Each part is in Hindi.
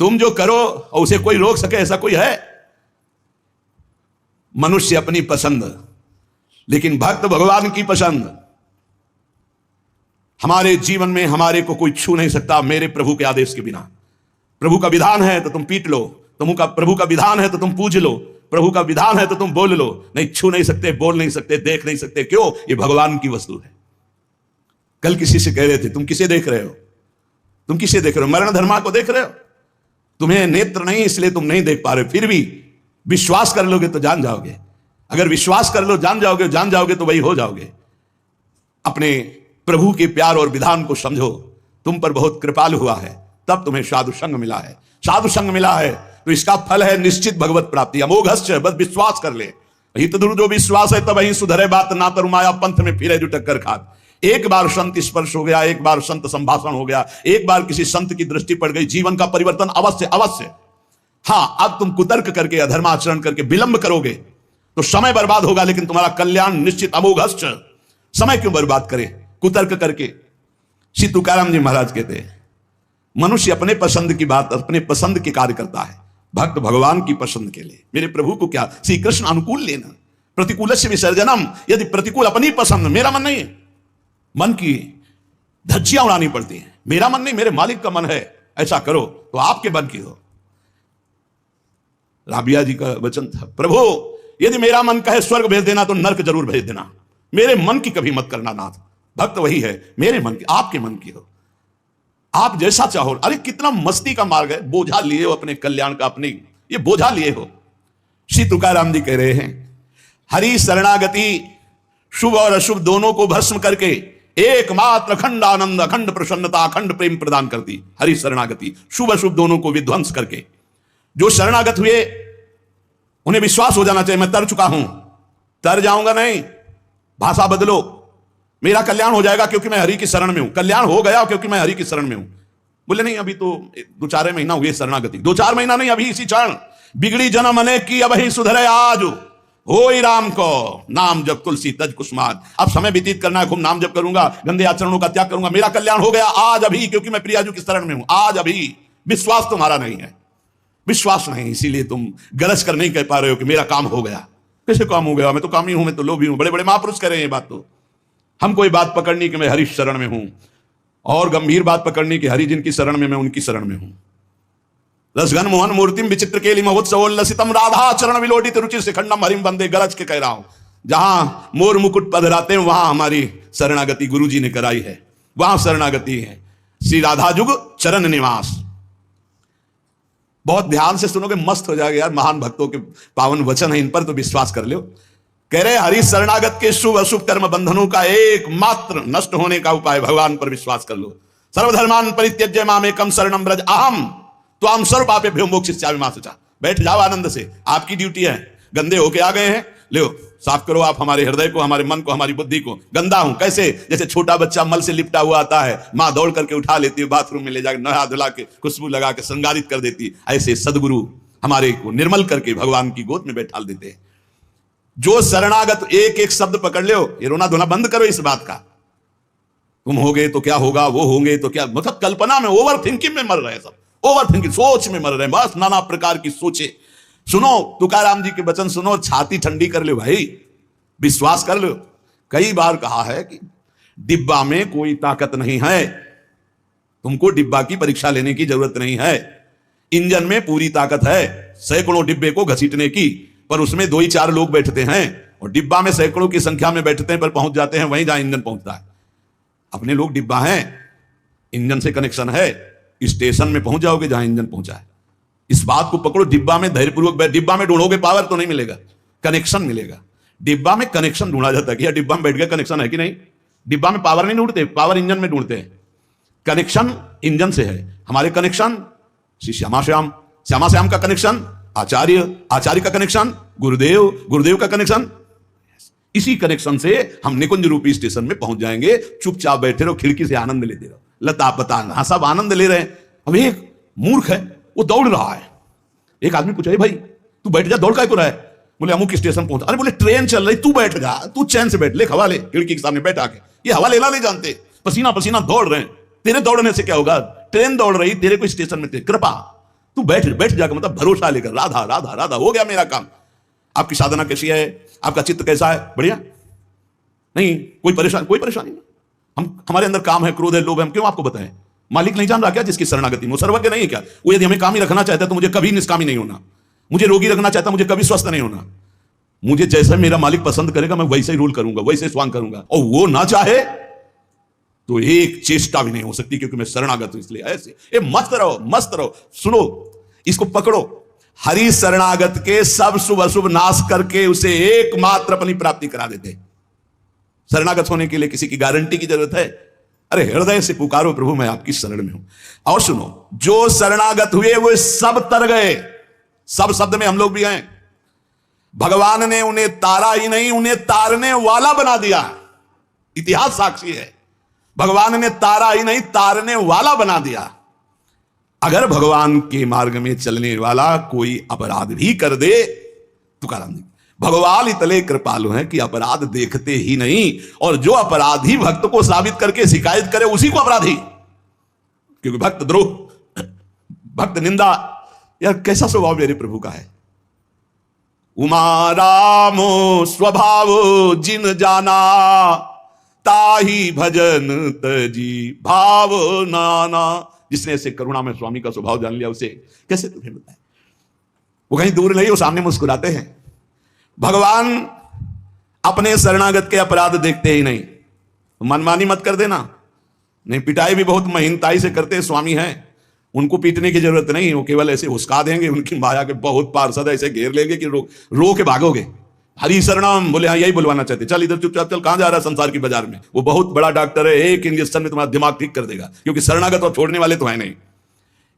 तुम जो करो और उसे कोई रोक सके ऐसा कोई है? मनुष्य अपनी पसंद, लेकिन भक्त भगवान की पसंद। हमारे जीवन में हमारे को कोई छू नहीं सकता मेरे प्रभु के आदेश के बिना। प्रभु का विधान है तो तुम पीट लो, प्रभु का विधान है तो तुम पूज लो, प्रभु का विधान है तो तुम बोल लो, नहीं छू नहीं सकते, बोल नहीं सकते, देख नहीं सकते। क्यों? ये भगवान की वस्तु है। कल किसी से कह रहे थे, तुम किसे देख रहे हो? तुम किसे देख रहे हो? मरण धर्मा को देख रहे हो? तुम्हें नेत्र नहीं इसलिए तुम नहीं देख पा रहे, फिर भी विश्वास कर लोगे तो जान जाओगे। अगर विश्वास कर लो, जान जाओगे तो वही हो जाओगे। अपने प्रभु के प्यार और विधान को समझो। तुम पर बहुत कृपालु हुआ है, तब तुम्हें साधु संग मिला है। साधु संग मिला है तो इसका फल है निश्चित भगवत प्राप्ति। अमोघश्च, बस विश्वास कर ले। हित दुर जो विश्वास है तब वही सुधरे बात, ना तरु माया पंथ में फिरे जो टक्कर खात। एक बार संत स्पर्श हो गया, एक बार संत संभाषण हो गया, एक बार किसी संत की दृष्टि पड़ गई, जीवन का परिवर्तन अवश्य अवश्य। हाँ, अब तुम कुतर्क करके अधर्माचरण करके विलंब करोगे तो समय बर्बाद होगा, लेकिन तुम्हारा कल्याण निश्चित। अमोघश्च, समय क्यों बर्बाद करे कुतर्क करके? श्री तुकाराम जी महाराज कहते हैं, मनुष्य अपने पसंद की बात, अपने पसंद के कार्य करता है, भक्त भगवान की पसंद के लिए। मेरे प्रभु को क्या श्री कृष्ण अनुकूल लेना, प्रतिकूल से विसर्जनम। यदि प्रतिकूल अपनी पसंद, मेरा मन नहीं है, मन की धज्जियां उड़ानी पड़ती हैं। मेरा मन नहीं, मेरे मालिक का मन है, ऐसा करो तो आपके मन की हो। राबिया जी का वचन था, प्रभु यदि मेरा मन कहे स्वर्ग भेज देना तो नरक जरूर भेज देना, मेरे मन की कभी मत करना नाथ। भक्त वही है, मेरे मन की, आपके मन की हो, आप जैसा चाहो। अरे कितना मस्ती का मार्ग है, बोझा लिए हो अपने कल्याण का, अपने ये बोझा लिए हो। श्री तुकाराम जी कह रहे हैं, हरि शरणागति शुभ और अशुभ दोनों को भस्म करके एकमात्र अखंड आनंद, अखंड प्रसन्नता, अखंड प्रेम प्रदान करती हरि शरणागति। शुभ अशुभ दोनों को विध्वंस करके जो शरणागत हुए उन्हें विश्वास हो जाना चाहिए, मैं तर चुका हूं, तर जाऊंगा नहीं, भाषा बदलो, मेरा कल्याण हो जाएगा क्योंकि मैं हरि की शरण में हूं। कल्याण हो गया क्योंकि मैं हरि की शरण में हूं। बोले नहीं, अभी तो 2-4 महीना हुए शरणागति, 2-4 महीना नहीं, अभी इसी क्षण। बिगड़ी जन्म अनेक की अब ही सुधरे आज, होई राम को नाम जप तुलसी तज कुसुमाद। अब समय व्यतीत करना है, खूब नाम जप करूंगा, गंदे आचरणों का त्याग करूंगा, मेरा कल्याण हो गया आज अभी, क्योंकि मैं प्रियाजू की शरण में हूं आज अभी। विश्वास तुम्हारा नहीं है, विश्वास नहीं, इसीलिए तुम गरज कर नहीं कह पा रहे हो कि मेरा काम हो गया। कैसे काम हो गया? मैं तो कामी हूं, मैं तो लोभी हूं। बड़े बड़े महापुरुष कह रहे हैं ये बात। तो हमको ये बात पकड़नी कि मैं हरि शरण में हूं, और गंभीर बात पकड़नी कि हरि जिनकी शरण में मैं उनकी शरण में हूं। रसघन मोहन मूर्तिम विचित्र केली महोत्सवोल्लसितम राधा चरण विलोडित रुचि शिखंडम हरिम बंदे। गरज के कह रहा हूं, जहां मोर मुकुट पधराते हैं वहां हमारी शरणागति गुरु जी ने कराई है, वहां शरणागति है। श्री राधा जुग चरण निवास। बहुत ध्यान से सुनोगे, मस्त हो जाएगा यार। महान भक्तों के पावन वचन है, इन पर तो विश्वास कर लो। कह रहे हरि शरणागत के शुभ अशुभ कर्म बंधनों का एकमात्र नष्ट होने का उपाय, भगवान पर विश्वास कर लो। सर्वधर्मान परित्यज्य मामेकम शरणम व्रज अहम त्वां सर्व पापेभ्यो मोक्षयिष्यामि मा शुचा। बैठ जाओ आनंद से, आपकी ड्यूटी है। गंदे होके आ गए हैं, लो साफ करो आप हमारे हृदय को, हमारे मन को, हमारी बुद्धि को। गंदा हूं कैसे? जैसे छोटा बच्चा मल से लिपटा हुआ आता है, माँ दौड़ करके उठा लेती है, बाथरूम में ले जाकर नहा धुला के खुशबू लगा के श्रृंगारित कर देती। ऐसे सदगुरु हमारे को निर्मल करके भगवान की गोद में बैठा देते हैं। जो शरणागत, एक एक शब्द पकड़ लो, ये रोना धोना बंद करो इस बात का। तुम होगे तो क्या होगा, वो होंगे तो क्या, मतलब कल्पना में, ओवर थिंकिंग में मर रहे हैं सब, ओवर थिंकिंग, सोच में मर रहे हैं, बस नाना प्रकार की सोचे। सुनो तुकाराम जी के वचन सुनो, छाती ठंडी कर लो भाई, विश्वास कर लो। कई बार कहा है कि डिब्बा में कोई ताकत नहीं है, तुमको डिब्बा की परीक्षा लेने की जरूरत नहीं है। इंजन में पूरी ताकत है सैकड़ों डिब्बे को घसीटने की, पर उसमें 2 ही 4 लोग बैठते हैं, और डिब्बा में सैकड़ों की संख्या में बैठते हैं पर पहुंच जाते हैं वहीं जहां इंजन पहुंचता है। अपने लोग डिब्बा हैं, इंजन से कनेक्शन है, स्टेशन में पहुंच जाओगे जहां इंजन पहुंचा है। इस बात को पकड़ो, डिब्बा में धैर्यपूर्वक बैठ। डिब्बा में ढूंढोगे पावर तो नहीं मिलेगा, कनेक्शन मिलेगा। डिब्बा में कनेक्शन ढूंढा जाता है कि यार डिब्बा में बैठ गया, कनेक्शन है कि नहीं। डिब्बा में पावर नहीं ढूंढते, पावर इंजन में ढूंढते हैं। कनेक्शन इंजन से है। हमारे कनेक्शन श्री श्यामा श्याम, श्यामा श्याम का कनेक्शन आचार्य, आचार्य का कनेक्शन गुरुदेव, गुरुदेव का कनेक्शन। इसी कनेक्शन से हम निकुंज रूपी स्टेशन में पहुंच जाएंगे। चुपचाप बैठे रहो, खिड़की से आनंद लेते रहो, लता पतांग, हाँ सब आनंद ले रहे हैं। अब एक मूर्ख है, वो दौड़ रहा है। एक आदमी पूछा, भाई तू बैठ जा, दौड़ काय को रहा है? बोले अमुक स्टेशन पहुंचा। अरे बोले ट्रेन चल रही, तू बैठ जा, तू चैन से बैठ, ले हवा ले, खिड़की के सामने बैठा के। ये हवा लेना नहीं जानते, पसीना पसीना दौड़ रहे हैं। तेरे दौड़ने से क्या होगा? ट्रेन दौड़ रही, तेरे को स्टेशन में कृपा तू बैठ बैठ जाकर, मतलब भरोसा लेकर, राधा राधा राधा, हो गया मेरा काम। आपकी साधना कैसी है, आपका चित्त कैसा है, बढ़िया नहीं, कोई परेशानी नहीं। हमारे अंदर काम है, क्रोध है, लोभ है, हम क्यों आपको बताएं? मालिक नहीं जान रहा क्या जिसकी शरणागति में? वो सर्वज्ञ नहीं है क्या? वो यदि हमें कामी रखना चाहता है तो मुझे कभी निष्कामी नहीं होना, मुझे रोगी रखना चाहता है मुझे कभी स्वस्थ नहीं होना। मुझे जैसा मेरा मालिक पसंद करेगा मैं वैसे ही रूल करूंगा, वैसे स्वांग करूंगा, और वो ना चाहे तो एक चेष्टा भी नहीं हो सकती, क्योंकि मैं शरणागत हूं। इसलिए ऐसे ये मस्त रहो, मस्त रहो। सुनो, इसको पकड़ो। हरि शरणागत के सब शुभ अशुभ नाश करके उसे एकमात्र अपनी प्राप्ति करा देते। शरणागत होने के लिए किसी की गारंटी की जरूरत है? अरे हृदय से पुकारो, प्रभु मैं आपकी शरण में हूं। और सुनो, जो शरणागत हुए वो सब तर गए। सब शब्द में हम लोग भी हैं। भगवान ने उन्हें तारा ही नहीं, उन्हें तारने वाला बना दिया। इतिहास साक्षी है, भगवान ने तारा ही नहीं तारने वाला बना दिया। अगर भगवान के मार्ग में चलने वाला कोई अपराध भी कर दे, तुकाराम जी, भगवान इतने कृपालु हैं कि अपराध देखते ही नहीं, और जो अपराधी भक्त को साबित करके शिकायत करे उसी को अपराधी। क्योंकि भक्त द्रोह, भक्त निंदा, यार कैसा स्वभाव मेरे प्रभु का है। उमा रामो स्वभाव जिन जाना, ताही भजन तजी भाव नाना। जिसने ऐसे करुणा में स्वामी का स्वभाव जान लिया उसे कैसे तुम्हें बताए। वो कहीं दूर नहीं, वो सामने मुस्कुराते हैं। भगवान अपने शरणागत के अपराध देखते ही नहीं। मनमानी मत कर देना। नहीं, पिटाई भी बहुत महीनताई से करते स्वामी हैं, उनको पीटने की जरूरत नहीं। वो केवल ऐसे हुस्का देंगे, उनकी माया के बहुत पार्षद ऐसे घेर लेंगे कि रो के भागोगे। हरि शरणम बोले, हाँ यही बुलवाना चाहते, चल इधर चुपचाप चल, कहां जा रहा है संसार की बाजार में। वो बहुत बड़ा डॉक्टर है, एक इंजेक्शन में तुम्हारा दिमाग ठीक कर देगा। क्योंकि शरणागत और छोड़ने वाले तो है नहीं।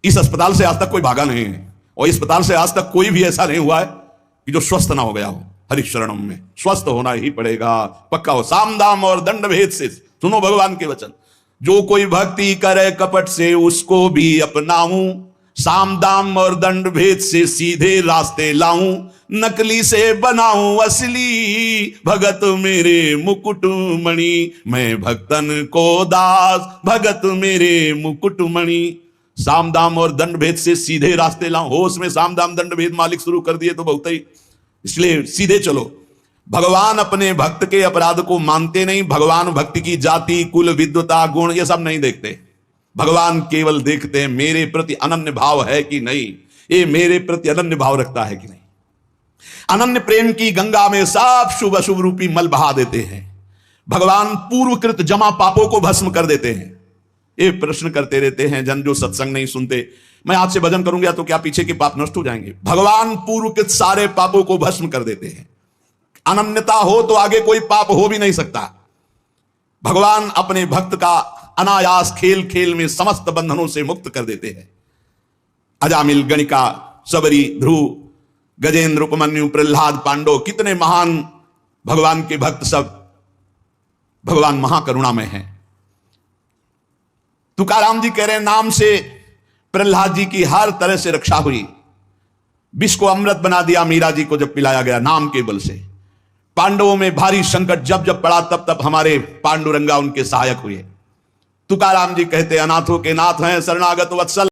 इस अस्पताल से आज तक कोई भागा नहीं है, और इस अस्पताल से आज तक कोई भी ऐसा नहीं हुआ है कि जो स्वस्थ ना हो गया हो। हरि शरणम में स्वस्थ होना ही पड़ेगा, पक्का हो। साम दाम और दंड भेद से सुनो भगवान के वचन। जो कोई भक्ति करे कपट से उसको भी अपनाऊं, साम दाम और दंड भेद से सीधे रास्ते लाऊं, नकली से बनाऊं असली, भगत मेरे मुकुट मणि, मैं भक्तन को दास, भगत मेरे मुकुट मणि। साम दाम और दंड भेद से सीधे रास्ते लाऊं। होश में साम दाम दंड भेद मालिक शुरू कर दिए तो बहुत ही, इसलिए सीधे चलो। भगवान अपने भक्त के अपराध को मानते नहीं। भगवान भक्ति की जाति, कुल, विद्वता, गुण ये सब नहीं देखते। भगवान केवल देखते हैं मेरे प्रति अनन्य भाव है कि नहीं, ये मेरे प्रति अनन्य भाव रखता है कि नहीं। अनन्य प्रेम की गंगा में सब शुभ अशुभ रूपी मल बहा देते हैं। भगवान पूर्वकृत जमा पापों को भस्म कर देते हैं। ये प्रश्न करते रहते हैं जन जो सत्संग नहीं सुनते, मैं आज से भजन करूंगा तो क्या पीछे के पाप नष्ट हो जाएंगे? भगवान पूर्वकृत सारे पापों को भस्म कर देते हैं। अनन्यता हो तो आगे कोई पाप हो भी नहीं सकता। भगवान अपने भक्त का अनायास खेल खेल में समस्त बंधनों से मुक्त कर देते हैं। अजामिल, गणिका, सबरी, ध्रुव, गजेंद्र, उपमन्यु, प्रहलाद, पांडव, कितने महान भगवान के भक्त सब भगवान महाकरुणामय हैं। तुकाराम जी कह रहे हैं, नाम से प्रहलाद जी की हर तरह से रक्षा हुई। विष को अमृत बना दिया मीरा जी को जब पिलाया गया नाम के बल से। पांडवों में भारी संकट जब जब पड़ा तब तब हमारे पांडुरंगा उनके सहायक हुए। तुकाराम जी कहते अनाथों के नाथ हैं, शरणागत वत्सल